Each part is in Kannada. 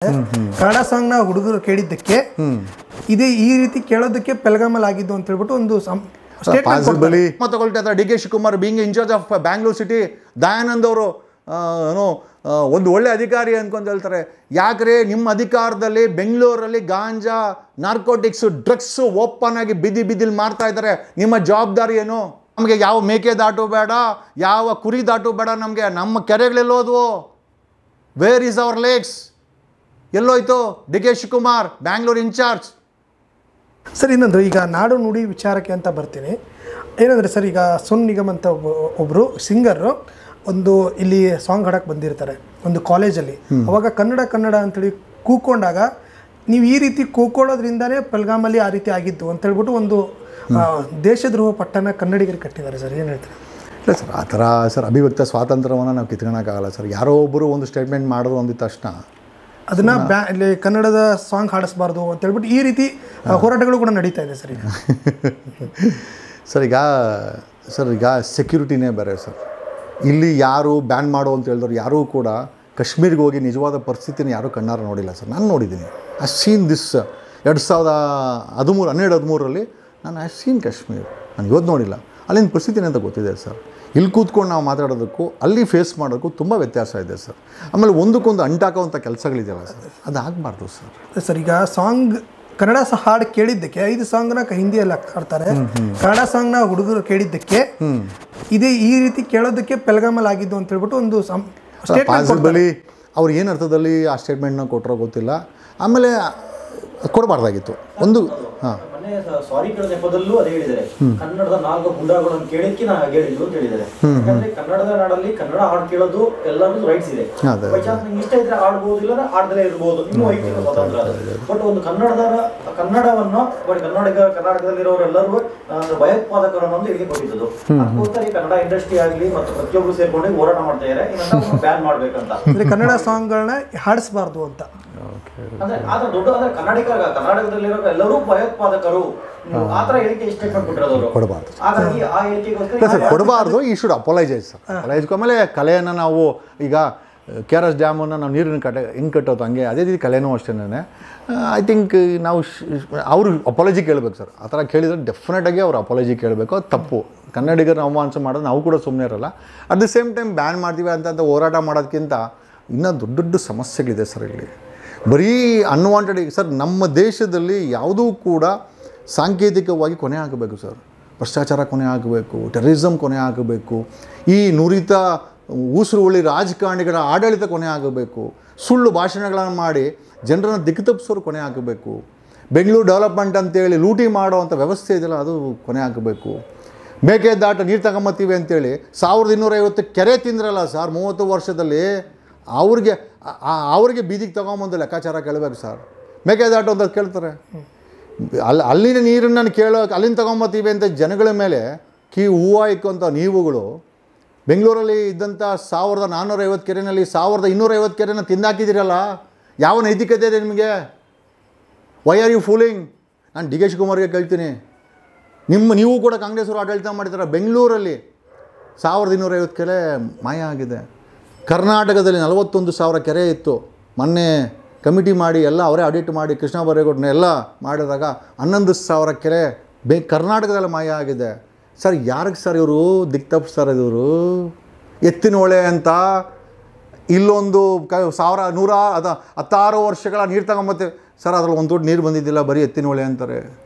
ಕನ್ನಡ ಸಾಂಗ್ ನ ಹುಡುಗರು ಕೇಳಿದ್ದಕ್ಕೆ ಇದೇ ಈ ರೀತಿ ಕೇಳೋದಕ್ಕೆ ಪೆಲ್ಗಾಮಲ್ ಆಗಿದ್ದು ಅಂತ ಹೇಳ್ಬಿಟ್ಟು ಒಂದು ತಗೊಳ್ತಾ D K Shivakumar being incharge of Bangalore city Dayanand ಅವರು ಏನೋ ಒಂದು ಒಳ್ಳೆ ಅಧಿಕಾರಿ ಅನ್ಕೊಂತ ಹೇಳ್ತಾರೆ. ಯಾಕ್ರೆ ನಿಮ್ಮ ಅಧಿಕಾರದಲ್ಲಿ ಬೆಂಗಳೂರಲ್ಲಿ ಗಾಂಜಾ ನಾರ್ಕೋಟಿಕ್ಸ್ ಡ್ರಗ್ಸ್ ಓಪನ್ ಆಗಿ ಬಿದ್ದಿಲ್ ಮಾರ್ತಾ ಇದ್ದಾರೆ. ನಿಮ್ಮ ಜವಾಬ್ದಾರಿ ಏನು? ನಮಗೆ ಯಾವ ಮೇಕೆ ದಾಟು ಬೇಡ, ಯಾವ ಕುರಿ ದಾಟು ಬೇಡ, ನಮಗೆ ನಮ್ಮ ಕೆರೆಗಳೆಲ್ಲೋದ್ವು? Where is our lakes? ಎಲ್ಲೋಯ್ತು D K Shivakumar Bangalore incharge? Sir ಇನ್ನೊಂದು ಈಗ ನಾಡು ನುಡಿ ವಿಚಾರಕ್ಕೆ ಅಂತ ಬರ್ತೀನಿ. ಏನಂದರೆ ಸರ್, ಈಗ ಸೋನು ನಿಗಮ್ ಅಂತ ಒಬ್ಬರು ಸಿಂಗರು ಒಂದು ಇಲ್ಲಿ ಸಾಂಗ್ ಹಾಡಕ್ಕೆ ಬಂದಿರ್ತಾರೆ ಒಂದು ಕಾಲೇಜಲ್ಲಿ. ಅವಾಗ ಕನ್ನಡ ಅಂತೇಳಿ ಕೂಕೊಂಡಾಗ ನೀವು ಈ ರೀತಿ ಕೂಕೊಳ್ಳೋದ್ರಿಂದನೇ ಪೆಲ್ಗಾಮಲ್ಲಿ ಆ ರೀತಿ ಆಗಿದ್ದು ಅಂತ ಹೇಳ್ಬಿಟ್ಟು ಒಂದು ದೇಶದ್ರೋಹ ಪಟ್ಟಣ ಕನ್ನಡಿಗರಿಗೆ ಕಟ್ಟಿದ್ದಾರೆ ಸರ್. ಏನು ಹೇಳ್ತಾರೆ? ಇಲ್ಲ ಸರ್, ಆ ಥರ ಸರ್ ಅಭಿವ್ಯಕ್ತ ಸ್ವಾತಂತ್ರ್ಯವನ್ನು ನಾವು ಕಿತ್ಕೊಳ್ಳೋಕ್ಕಾಗಲ್ಲ ಸರ್. ಯಾರೋ ಒಬ್ಬರು ಒಂದು ಸ್ಟೇಟ್ಮೆಂಟ್ ಮಾಡಿದ್ರು ಅಂದಿದ ತಕ್ಷಣ ಅದನ್ನು ಇಲ್ಲಿ ಕನ್ನಡದ ಸಾಂಗ್ ಹಾಡಿಸ್ಬಾರ್ದು ಅಂತ ಹೇಳ್ಬಿಟ್ಟು ಈ ರೀತಿ ಹೋರಾಟಗಳು ಕೂಡ ನಡೀತಾ ಇದೆ ಸರ್ ಈಗ. ಸರ್ ಈಗ ಸೆಕ್ಯೂರಿಟಿನೇ ಬೇರೆ ಸರ್. ಇಲ್ಲಿ ಯಾರು ಬ್ಯಾನ್ ಮಾಡು ಅಂತ ಹೇಳಿದ್ರು ಯಾರೂ ಕೂಡ ಕಾಶ್ಮೀರಿಗೆ ಹೋಗಿ ನಿಜವಾದ ಪರಿಸ್ಥಿತಿನ ಯಾರೂ ಕಣ್ಣಾರ ನೋಡಿಲ್ಲ ಸರ್. ನಾನು ನೋಡಿದ್ದೀನಿ. ಐ ಸೀನ್ ದಿಸ್ 2013 ನಾನು ಐ ಸೀನ್ ಕಾಶ್ಮೀರ್. ನಾನು ಇವತ್ತು ನೋಡಿಲ್ಲ. ಅಲ್ಲಿನ ಪರಿಸ್ಥಿತಿನೇ ಅಂತ ಗೊತ್ತಿದೆ ಸರ್. ಇಲ್ಲಿ ಕೂತ್ಕೊಂಡು ನಾವು ಮಾತಾಡೋದಕ್ಕೂ ಅಲ್ಲಿ ಫೇಸ್ ಮಾಡೋದಕ್ಕೂ ತುಂಬ ವ್ಯತ್ಯಾಸ ಇದೆ ಸರ್. ಆಮೇಲೆ ಒಂದಕ್ಕೊಂದು ಅಂಟಾಕೋವಂಥ ಕೆಲಸಗಳಿದೆಯಲ್ಲ ಸರ್, ಅದು ಆಗಬಾರ್ದು ಸರ್. ಸರ್ ಈಗ ಸಾಂಗ್ ಕನ್ನಡ ಹಾಡು ಕೇಳಿದ್ದಕ್ಕೆ 5 ಸಾಂಗ್ನ ಹಿಂದಿಯಲ್ಲಿ ಹಾಡ್ತಾರೆ. ಕನ್ನಡ ಸಾಂಗ್ನ ಹುಡುಗರು ಕೇಳಿದ್ದಕ್ಕೆ ಇದೇ ಈ ರೀತಿ ಕೇಳೋದಕ್ಕೆ ಪೆಲ್ಗಾಮಲ್ ಆಗಿದ್ದು ಅಂತ ಹೇಳ್ಬಿಟ್ಟು ಒಂದು ಪಾಸಿಬಲಿ ಅವ್ರು ಏನು ಅರ್ಥದಲ್ಲಿ ಆ ಸ್ಟೇಟ್ಮೆಂಟ್ನ ಕೊಟ್ಟರೋ ಗೊತ್ತಿಲ್ಲ. ಆಮೇಲೆ ಕೊಡಬಾರ್ದಾಗಿತ್ತು ಒಂದು. ಸಾರಿ ಕೇಳೋ ನೆಪದಲ್ಲೂ ಅದೇ ಹೇಳಿದ್ದಾರೆ. ಕನ್ನಡದ 4 ಗುಂಡಾಗಳನ್ನು ಕೇಳಕ್ಕೆ ನಾನು ಹೇಳಿದ್ರು ಅಂತ ಹೇಳಿದ್ದಾರೆ. ಯಾಕಂದ್ರೆ ಕನ್ನಡದ ನಾಡಲ್ಲಿ ಕನ್ನಡ ಹಾಡು ಕೇಳೋದು ಎಲ್ಲರಿಗೂ ರೈಟ್ಸ್ ಇದೆ. ಬೈ ಚಾನ್ಸ್ ನಿಮ್ಗೆ ಇಷ್ಟ ಇದ್ರೆ ಆಡ್ಬೋದು, ಇಲ್ಲ ಆಡದಲ್ಲೇ ಇರ್ಬೋದು, ನಿಮ್ಮ ವೈಯಕ್ತಿಕ ಸ್ವಾತಂತ್ರ್ಯ ಅದು. ಬಟ್ ಒಂದು ಕನ್ನಡವನ್ನು ಕರ್ನಾಟಕದಲ್ಲಿರೋರೆಲ್ಲರೂ ಭಯೋತ್ಪಾದಕರು ಅನ್ನೋದು ಹೇಳಿಕೆ ಕೊಟ್ಟಿದ್ದು. ಅದಕ್ಕೋಸ್ಕರ ಈ ಕನ್ನಡ ಇಂಡಸ್ಟ್ರಿ ಆಗಲಿ ಮತ್ತು ಪ್ರತಿಯೊಬ್ಬರು ಸೇರ್ಕೊಂಡು ಹೋರಾಟ ಮಾಡ್ತಾ ಇದ್ದಾರೆ, ಇದನ್ನ ಬ್ಯಾನ್ ಮಾಡ್ಬೇಕಂತ. ಕನ್ನಡ ಸಾಂಗ್ಗಳನ್ನ ಹಾಡಿಸಬಾರ್ದು ಅಂತ. ಅಂದ್ರೆ ಆದ್ರೆ ದೊಡ್ಡ ಅಂದ್ರೆ ಕರ್ನಾಟಕದಲ್ಲಿರೋ ಎಲ್ಲರೂ ಭಯೋತ್ಪಾದಕರು ಆತರ ಹೇಳಿಕೆ ಸ್ಟೇಟ್ಮೆಂಟ್ ಕೊಟ್ಟಿರೋದು ಕೊಡಬಾರ್ದು. ಹಾಗಾಗಿ ಆ ಹೇಳಿಕೆಗೋಸ್ಕರ ಕೊಡಬಾರ್ದು. ಈ ಶುಡ್ ಅಪಾಲೈಸೈಸ್ ಸರ್. ಅಪಾಲೈಸ್ ಆಮೇಲೆ ಕಲೆಯನ್ನು ನಾವು ಈಗ KRS ಡ್ಯಾಮನ್ನು ನಾವು ನೀರಿನ ಹೆಂಗೆ ಕಟ್ಟೋದು ಹಂಗೆ ಅದೇ ರೀತಿ ಕಲೆನೂ ಅಷ್ಟೇ. ಐ ಥಿಂಕ್ ನಾವು ಅವರು ಅಪಾಲಜಿ ಕೇಳಬೇಕು ಸರ್. ಆ ಥರ ಕೇಳಿದರೆ ಡೆಫಿನೆಟಾಗಿ ಅವ್ರು ಅಪಾಲಜಿ ಕೇಳಬೇಕು. ಅದು ತಪ್ಪು. ಕನ್ನಡಿಗರನ್ನ ಅವಮಾನ ಮಾಡೋದು ನಾವು ಕೂಡ ಸುಮ್ಮನೆ ಇರಲ್ಲ. At the same time ban ಮಾಡ್ತೀವಿ ಅಂತ ಹೋರಾಟ ಮಾಡೋದಕ್ಕಿಂತ ಇನ್ನೂ ದೊಡ್ಡ ಸಮಸ್ಯೆಗಳಿದೆ ಸರ್. ಇಲ್ಲಿ ಬರೀ ಅನ್ವಾಂಟೆಡ್ ಸರ್. ನಮ್ಮ ದೇಶದಲ್ಲಿ ಯಾವುದೂ ಕೂಡ ಸಾಂಕೇತಿಕವಾಗಿ ಕೊನೆ ಆಗಬೇಕು ಸರ್. ಭ್ರಷ್ಟಾಚಾರ ಕೊನೆ ಆಗಬೇಕು, ಟೆರರಿಸಮ್ ಕೊನೆ ಆಗಬೇಕು, ಈ ನುರಿತ ಉಸುರುಳಿ ರಾಜಕಾರಣಿಗಳ ಆಡಳಿತ ಕೊನೆ ಆಗಬೇಕು, ಸುಳ್ಳು ಭಾಷಣಗಳನ್ನು ಮಾಡಿ ಜನರನ್ನು ದಿಕ್ಕು ಕೊನೆ ಆಗಬೇಕು, ಬೆಂಗಳೂರು ಡೆವಲಪ್ಮೆಂಟ್ ಅಂತೇಳಿ ಲೂಟಿ ಮಾಡೋವಂಥ ವ್ಯವಸ್ಥೆ ಇದೆಯಲ್ಲ ಅದು ಕೊನೆ ಆಗಬೇಕು, ಮೇಕೆ ದಾಟ ನೀರು ತಗೊಂಬತ್ತೀವಿ ಅಂತೇಳಿ 1250 ಕೆರೆ ತಿಂದ್ರಲ್ಲ ಸರ್ 30 ವರ್ಷದಲ್ಲಿ, ಅವ್ರಿಗೆ ಬೀದಿಗೆ ತೊಗೊಂಬಂದು ಲೆಕ್ಕಾಚಾರ ಕೇಳಬೇಕು ಸರ್. ಮೇಕೆದಾಟು ಅಂತ ಕೇಳ್ತಾರೆ. ಅಲ್ಲಿನ ನೀರನ್ನು ಅಲ್ಲಿಂದ ತೊಗೊಂಬತ್ತೀವಿ ಅಂತ ಜನಗಳ ಮೇಲೆ ಹೂವು ಇಕ್ಕುವಂಥ ನೀವುಗಳು ಬೆಂಗಳೂರಲ್ಲಿ ಇದ್ದಂಥ 1450 ಕೆರೆಯಲ್ಲಿ 1250 ಕೆರೆನ ತಿಂದಾಕಿದ್ದೀರಲ್ಲ, ಯಾವ ನೈತಿಕತೆ ಇದೆ ನಿಮಗೆ? Why are you fooling? ನಾನು ಡಿ ಕೆ ಶಿವಕುಮಾರ್ಗೆ ಕೇಳ್ತೀನಿ. ನೀವು ಕೂಡ ಕಾಂಗ್ರೆಸ್ಸವರು ಆಡಳಿತ ಮಾಡಿದ್ದಾರೆ. ಬೆಂಗಳೂರಲ್ಲಿ 1250 ಕೆರೆ ಮಾಯ ಆಗಿದೆ. ಕರ್ನಾಟಕದಲ್ಲಿ 41,000 ಕೆರೆ ಇತ್ತು. ಮೊನ್ನೆ ಕಮಿಟಿ ಮಾಡಿ ಎಲ್ಲ ಅವರೇ ಆಡಿಟ್ ಮಾಡಿ ಕೃಷ್ಣ ಬೈರೇಗೌಡನ ಎಲ್ಲ ಮಾಡಿದಾಗ 11,000 ಕೆರೆ ಕರ್ನಾಟಕದಲ್ಲಿ ಮಾಯ ಆಗಿದೆ ಸರ್. ಯಾರಿಗೆ ಸರ್ ಇವರು ದಿಕ್ತಪ್ಪಿಸ್ತಾರೆ? ಇವರು ಎತ್ತಿನಹೊಳೆ ಅಂತ ಇಲ್ಲೊಂದು 16 ವರ್ಷಗಳ ನೀರು ತಗೊಂಬತ್ತೇವೆ ಸರ್. ಅದ್ರಲ್ಲಿ ಒಂದು ದೊಡ್ಡ ನೀರು ಬಂದಿದ್ದಿಲ್ಲ, ಬರೀ ಎತ್ತಿನಹೊಳೆ ಅಂತಾರೆ.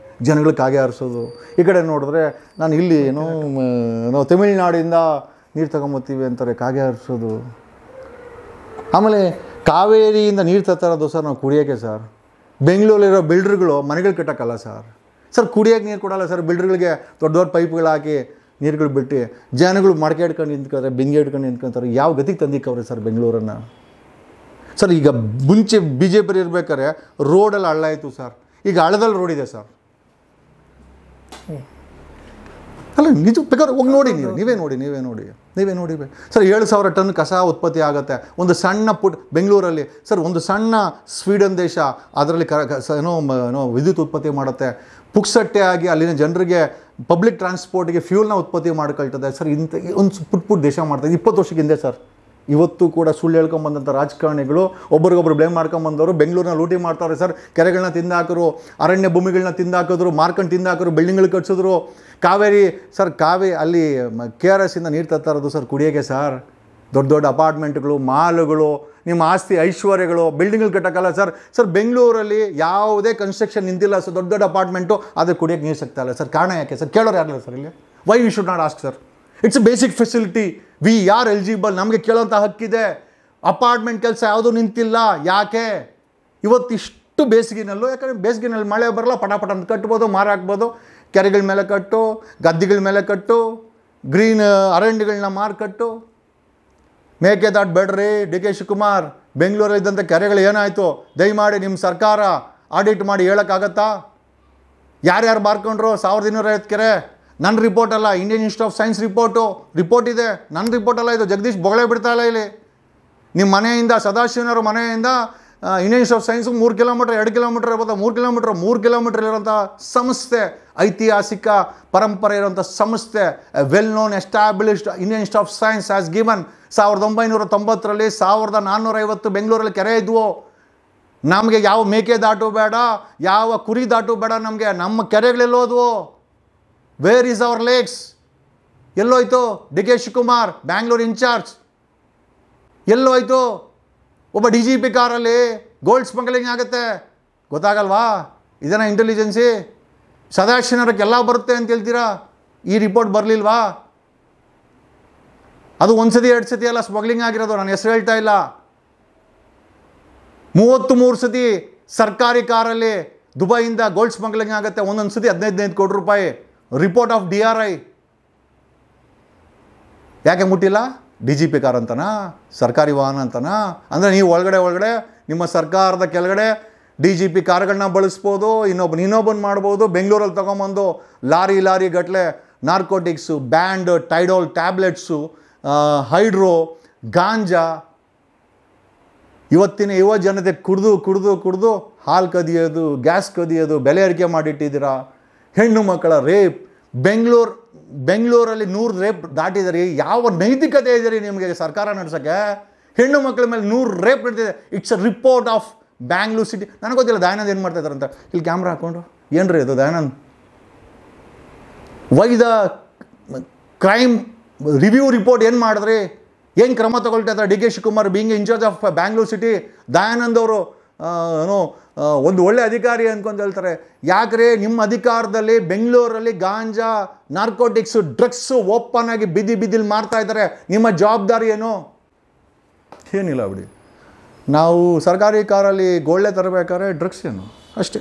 ಜನಗಳಿಗೆ ಕಾಗೆ ಹಾರಿಸೋದು. ಈ ಕಡೆ ನೋಡಿದ್ರೆ ನಾನು ಇಲ್ಲಿ ಏನೋ ತಮಿಳ್ನಾಡಿಂದ ನೀರು ತಗೊಂಬತ್ತೀವಿ ಅಂತಾರೆ, ಕಾಗೆ ಹಾರಿಸೋದು. ಆಮೇಲೆ ಕಾವೇರಿಯಿಂದ ನೀರು ತರೋದು ಸರ್ ನಾವು ಕುಡಿಯೋಕ್ಕೆ ಸರ್. ಬೆಂಗಳೂರಲ್ಲಿರೋ ಬಿಲ್ಡರ್ಗಳು ಮನೆಗಳು ಕಟ್ಟೋಕ್ಕಲ್ಲ ಸರ್ ಕುಡಿಯೋಕ್ಕೆ ನೀರು ಕೊಡೋಲ್ಲ ಸರ್. ಬಿಲ್ಡರ್ಗಳಿಗೆ ದೊಡ್ಡ ಪೈಪ್ಗಳು ಹಾಕಿ ನೀರುಗಳು ಬಿಟ್ಟು ಜನಗಳು ಮಡಕೆ ಹಿಡ್ಕೊಂಡು ನಿಂತ್ಕೊತಾರೆ, ಬೆಂಗೆ ಹಿಡ್ಕೊಂಡು ನಿಂತ್ಕೊತಾರೆ. ಯಾವ ಗತಿಗೆ ತಂದಿಕ್ಕವ್ರೆ ಸರ್ ಬೆಂಗಳೂರನ್ನು ಸರ್? ಈಗ ಮುಂಚೆ BJP ಇರ್ಬೇಕಾದ್ರೆ ರೋಡಲ್ಲಿ ಹಳ್ಳ ಇತ್ತು ಸರ್. ಈಗ ಹಳ್ಳದಲ್ಲಿ ರೋಡ್ ಇದೆ ಸರ್. ಅಲ್ಲ ನಿಜ ಬೇಕಾದ್ರೆ ಹೋಗಿ ನೋಡಿ, ನೀವೇ ನೋಡಿ ಸರ್. 7,000 ಟನ್ ಕಸ ಉತ್ಪತ್ತಿ ಆಗುತ್ತೆ ಒಂದು ಸಣ್ಣ ಬೆಂಗಳೂರಲ್ಲಿ ಸರ್. ಒಂದು ಸಣ್ಣ ಸ್ವೀಡನ್ ದೇಶ ಅದರಲ್ಲಿ ವಿದ್ಯುತ್ ಉತ್ಪತ್ತಿ ಮಾಡುತ್ತೆ. ಪುಕ್ಸಟ್ಟೆ ಆಗಿ ಅಲ್ಲಿನ ಜನರಿಗೆ ಪಬ್ಲಿಕ್ ಟ್ರಾನ್ಸ್ಪೋರ್ಟಿಗೆ ಫ್ಯೂಲ್ನ ಉತ್ಪತ್ತಿ ಮಾಡ್ಕೊಳ್ತದೆ ಸರ್. ಇಂಥ ಒಂದು ಪುಟ್ ದೇಶ ಮಾಡ್ತಾಯಿದೆ 20 ವರ್ಷಕ್ಕೆ ಹಿಂದೆ ಸರ್. ಇವತ್ತು ಕೂಡ ಸುಳ್ಳು ಹೇಳ್ಕೊಂಬಂದಂಥ ರಾಜಕಾರಣಿಗಳು ಒಬ್ರಿಗೊಬ್ರು ಬ್ಲೇಮ್ ಮಾಡ್ಕೊಂಬಂದವರು ಬೆಂಗಳೂರನ್ನ ಲೂಟಿ ಮಾಡ್ತಾವ್ರೆ ಸರ್. ಕೆರೆಗಳನ್ನ ತಿಂದಾಕಿದ್ರು, ಅರಣ್ಯ ಭೂಮಿಗಳನ್ನ ತಿಂದಾಕಿದ್ರು, ಮಾರ್ಕೊಂಡು ತಿಂದಾಕಿದ್ರು, ಬಿಲ್ಡಿಂಗ್ಗಳು ಕಟ್ಸಿದ್ರು. ಕಾವೇರಿ ಸರ್, ಅಲ್ಲಿ KRS ಇಂದ ನೀರು ತರ್ತಾ ಇರೋದು ಸರ್ ಕುಡಿಯೋಕ್ಕೆ ಸರ್. ದೊಡ್ಡ ದೊಡ್ಡ ಅಪಾರ್ಟ್ಮೆಂಟ್ಗಳು, ಮಾಲ್ಗಳು, ನಿಮ್ಮ ಆಸ್ತಿ ಐಶ್ವರ್ಯಗಳು, ಬಿಲ್ಡಿಂಗ್ಗಳು ಕಟ್ಟೋಕ್ಕಲ್ಲ ಸರ್. ಬೆಂಗಳೂರಲ್ಲಿ ಯಾವುದೇ ಕನ್ಸ್ಟ್ರಕ್ಷನ್ ನಿಂತಿಲ್ಲ ಸರ್. ದೊಡ್ಡ ದೊಡ್ಡ ಅಪಾರ್ಟ್ಮೆಂಟು ಆದರೆ ಕುಡಿಯೋಕ್ಕೆ ನೀರು ಸಿಗ್ತಾ ಇಲ್ಲ ಸರ್. ಕಾರಣ ಯಾಕೆ ಸರ್? ಕೇಳೋರು ಯಾರಿಲ್ಲ ಸರ್ ಇಲ್ಲಿ. Why you should not ask sir? It's a basic facility. We are eligible. ನಮಗೆ ಕೇಳೋಂಥ ಹಕ್ಕಿದೆ. ಅಪಾರ್ಟ್ಮೆಂಟ್ ಕೆಲಸ ಯಾವುದೂ ನಿಂತಿಲ್ಲ. ಯಾಕೆ ಇವತ್ತಿಷ್ಟು ಬೇಸಿಗೆನಲ್ಲೂ? ಯಾಕಂದರೆ ಬೇಸಿಗೆನಲ್ಲಿ ಮಳೆ ಬರಲ್ಲ, ಪಟಾಪಟ ಅಂತ ಕಟ್ಬೋದು, ಮಾರ ಹಾಕ್ಬೋದು. ಕೆರೆಗಳ ಮೇಲೆ ಕಟ್ಟು, ಗದ್ದೆಗಳ ಮೇಲೆ ಕಟ್ಟು, ಗ್ರೀನ್ ಅರಣ್ಯಗಳನ್ನ ಮಾರ್ಕಟ್ಟು. ಮೇಕೆದಾಟು ಬೇಡ್ರಿ DK ಶಿವಕುಮಾರ್. ಬೆಂಗಳೂರಲ್ಲಿದ್ದಂಥ ಕೆರೆಗಳು ಏನಾಯಿತು? ದಯಮಾಡಿ ನಿಮ್ಮ ಸರ್ಕಾರ ಆಡಿಟ್ ಮಾಡಿ ಹೇಳೋಕ್ಕಾಗತ್ತಾ? ಯಾರ್ಯಾರು ಮಾರ್ಕೊಂಡ್ರು 1250 ಕೆರೆ? ನನ್ನ ರಿಪೋರ್ಟ್ ಅಲ್ಲ, Indian Institute of science report ಇದೆ. ನನ್ನ ರಿಪೋರ್ಟ್ ಅಲ್ಲ ಇದು. ಜಗದೀಶ್ ಬೊಗಳೆ ಬಿಡ್ತಾ ಇಲ್ಲ ಇಲ್ಲಿ. ನಿಮ್ಮ ಮನೆಯಿಂದ, ಸದಾಶಿವನವ್ರ ಮನೆಯಿಂದ Indian Institute of Science 3 kilometre 2 kilometre ಇರ್ಬೋದು, 3 ಕಿಲೋಮೀಟರ್ ಇರೋಂಥ ಸಂಸ್ಥೆ, ಐತಿಹಾಸಿಕ ಪರಂಪರೆ ಇರೋಂಥ ಸಂಸ್ಥೆ, well known established Indian Institute of Science has given 1990ರಲ್ಲಿ 1450 ಬೆಂಗಳೂರಲ್ಲಿ ಕೆರೆ ಇದ್ವು. ನಮಗೆ ಯಾವ ಮೇಕೆದಾಟು ಬೇಡ, ಯಾವ ಕುರಿ ದಾಟು ಬೇಡ. ನಮಗೆ ನಮ್ಮ ಕೆರೆಗಳೆಲ್ಲೋದ್ವು. Where is our lakes? ಎಲ್ಲೋಯ್ತು DK ಶಿವಕುಮಾರ್, ಬ್ಯಾಂಗ್ಳೂರ್ ಇನ್ಚಾರ್ಜ್? ಎಲ್ಲೋಯ್ತು? ಒಬ್ಬ DGP ಕಾರಲ್ಲಿ ಗೋಲ್ಡ್ ಸ್ಮಗ್ಲಿಂಗ್ ಆಗುತ್ತೆ, ಗೊತ್ತಾಗಲ್ವಾ? ಇದನ್ನ ಇಂಟೆಲಿಜೆನ್ಸಿ? ಸದಾಶಿವನವ್ರಿಗೆಲ್ಲ ಬರುತ್ತೆ ಅಂತ ಹೇಳ್ತೀರಾ, ಈ ರಿಪೋರ್ಟ್ ಬರಲಿಲ್ವಾ? ಅದು 1 ಸತಿ 2 ಸತಿ ಎಲ್ಲ ಸ್ಮಗ್ಲಿಂಗ್ ಆಗಿರೋದು. ನಾನು ಹೆಸರು ಹೇಳ್ತಾ ಇಲ್ಲ. 33 ಸತಿ ಸರ್ಕಾರಿ ಕಾರಲ್ಲಿ ದುಬೈಯಿಂದ ಗೋಲ್ಡ್ ಸ್ಮಗ್ಲಿಂಗ್ ಆಗುತ್ತೆ. ಒಂದೊಂದು ಸತಿ 15 ಕೋಟಿ ರೂಪಾಯಿ. Report of DRI. ಯಾಕೆ ಮುಟ್ಟಿಲ್ಲ? DGP ಕಾರ್ ಅಂತನಾ? ಸರ್ಕಾರಿ ವಾಹನ ಅಂತನಾ? ಅಂದರೆ ನೀವು ಒಳಗಡೆ ನಿಮ್ಮ ಸರ್ಕಾರದ ಕೆಳಗಡೆ DGP ಕಾರ್ಗಳನ್ನ ಬಳಸ್ಬೋದು, ಇನ್ನೊಬ್ಬನ ಮಾಡ್ಬೋದು. ಬೆಂಗಳೂರಲ್ಲಿ ತೊಗೊಂಬಂದು ಲಾರಿ ಗಟ್ಟಲೆ ನಾರ್ಕೋಟಿಕ್ಸು, ಬ್ಯಾಂಡ್, ಟೈಡೋಲ್ ಟ್ಯಾಬ್ಲೆಟ್ಸು, ಹೈಡ್ರೋ, ಗಾಂಜಾ, ಇವತ್ತಿನ ಯುವ ಜನತೆ ಕುಡಿದು ಹಾಲು ಕದಿಯೋದು, ಗ್ಯಾಸ್ ಕದಿಯೋದು, ಬೆಲೆ ಏರಿಕೆ ಮಾಡಿಟ್ಟಿದ್ದೀರಾ. ಹೆಣ್ಣು ಮಕ್ಕಳ ರೇಪ್. ಬೆಂಗಳೂರಲ್ಲಿ 100 ರೇಪ್ ದಾಟಿದರೆ ಯಾವ ನೈತಿಕತೆ ಇದೆ ರೀ ನಿಮಗೆ ಸರ್ಕಾರ ನಡೆಸೋಕ್ಕೆ? ಹೆಣ್ಣು ಮಕ್ಕಳ ಮೇಲೆ 100 ರೇಪ್ ನಡೀತಿದೆ. It's a report of Bangalore city. ನನಗೆ ಗೊತ್ತಿಲ್ಲ ದಯಾನಂದ್ ಏನು ಮಾಡ್ತಾ ಇದ್ದಾರೆ ಅಂತ. ಇಲ್ಲಿ ಕ್ಯಾಮ್ರಾ ಹಾಕ್ಕೊಂಡು ಏನ್ರಿ ಇದು Dayanand? Why the crime review report ಏನು ಮಾಡಿದ್ರಿ? ಏನು ಕ್ರಮ ತಗೊಳ್ತಾ ಇದ್ದಾರೆ DK Shivakumar being incharge of Bangalore city? Dayanand ಅವರು ಒಂದು ಒಳ್ಳೆ ಅಧಿಕಾರಿ ಅಂದ್ಕೊಂಡು ಹೇಳ್ತಾರೆ. ಯಾಕ್ರೆ ನಿಮ್ಮ ಅಧಿಕಾರದಲ್ಲಿ ಬೆಂಗಳೂರಲ್ಲಿ ಗಾಂಜಾ, ನಾರ್ಕೋಟಿಕ್ಸು, ಡ್ರಗ್ಸು ಓಪನ್ ಆಗಿ ಬಿದ್ದಿಲ್ಲಿ ಮಾರ್ತಾ ಇದ್ದಾರೆ. ನಿಮ್ಮ ಜವಾಬ್ದಾರಿ ಏನು? ಏನಿಲ್ಲ ಬಿಡಿ. ನಾವು ಸರ್ಕಾರಿ ಕಾರಲ್ಲಿ ಗೋಲ್ಡೆ ತರಬೇಕಾದ್ರೆ ಡ್ರಗ್ಸ್ ಏನು ಅಷ್ಟೇ.